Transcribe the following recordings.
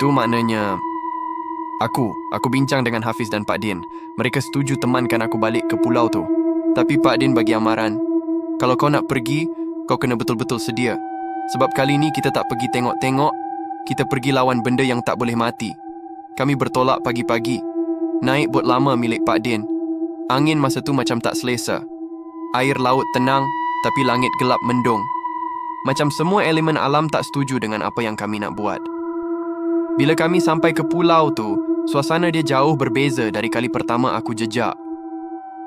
Itu maknanya Aku bincang dengan Hafiz dan Pak Din. Mereka setuju temankan aku balik ke pulau tu. Tapi Pak Din bagi amaran, kalau kau nak pergi, kau kena betul-betul sedia. Sebab kali ni kita tak pergi tengok-tengok, kita pergi lawan benda yang tak boleh mati. Kami bertolak pagi-pagi, naik bot lama milik Pak Din. Angin masa tu macam tak selesa. Air laut tenang, tapi langit gelap mendung. Macam semua elemen alam tak setuju dengan apa yang kami nak buat. Bila kami sampai ke pulau tu, suasana dia jauh berbeza dari kali pertama aku jejak.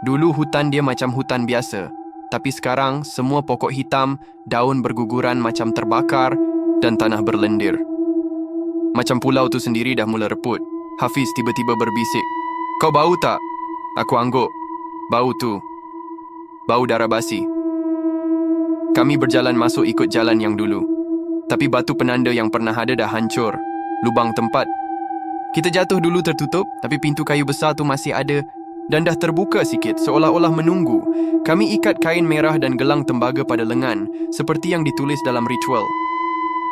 Dulu hutan dia macam hutan biasa, tapi sekarang semua pokok hitam, daun berguguran macam terbakar dan tanah berlendir. Macam pulau tu sendiri dah mula reput. Hafiz tiba-tiba berbisik, "Kau bau tak?" Aku angguk. Bau tu. Bau darah basi. Kami berjalan masuk ikut jalan yang dulu. Tapi batu penanda yang pernah ada dah hancur. Lubang tempat. Kita jatuh dulu tertutup, tapi pintu kayu besar tu masih ada dan dah terbuka sikit seolah-olah menunggu. Kami ikat kain merah dan gelang tembaga pada lengan seperti yang ditulis dalam ritual.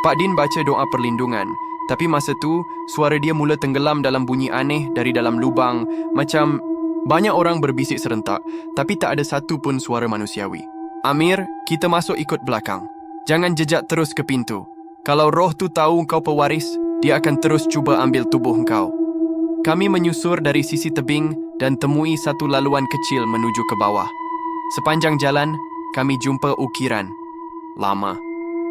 Pak Din baca doa perlindungan, tapi masa tu suara dia mula tenggelam dalam bunyi aneh dari dalam lubang, macam banyak orang berbisik serentak, tapi tak ada satu pun suara manusiawi. "Amir, kita masuk ikut belakang. Jangan jejak terus ke pintu. Kalau roh tu tahu kau pewaris, dia akan terus cuba ambil tubuh kau." Kami menyusur dari sisi tebing dan temui satu laluan kecil menuju ke bawah. Sepanjang jalan, kami jumpa ukiran lama.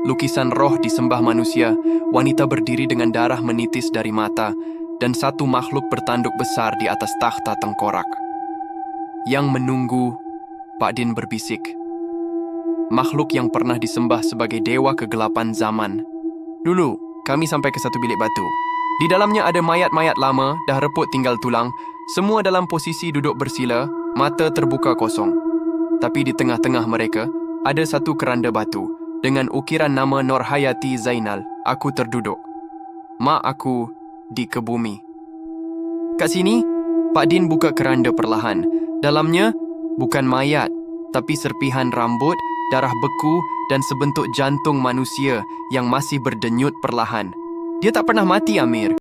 Lukisan roh disembah manusia, wanita berdiri dengan darah menitis dari mata, dan satu makhluk bertanduk besar di atas takhta tengkorak. Yang menunggu, Pak Din berbisik. Makhluk yang pernah disembah sebagai dewa kegelapan zaman. Dulu, kami sampai ke satu bilik batu. Di dalamnya ada mayat-mayat lama, dah reput tinggal tulang, semua dalam posisi duduk bersila, mata terbuka kosong. Tapi di tengah-tengah mereka, ada satu keranda batu, dengan ukiran nama Nurhayati Zainal. Aku terduduk. Mak aku dikebumi. Kat sini, Pak Din buka keranda perlahan. Dalamnya, bukan mayat, tapi serpihan rambut, darah beku dan sebentuk jantung manusia yang masih berdenyut perlahan. Dia tak pernah mati, Amir.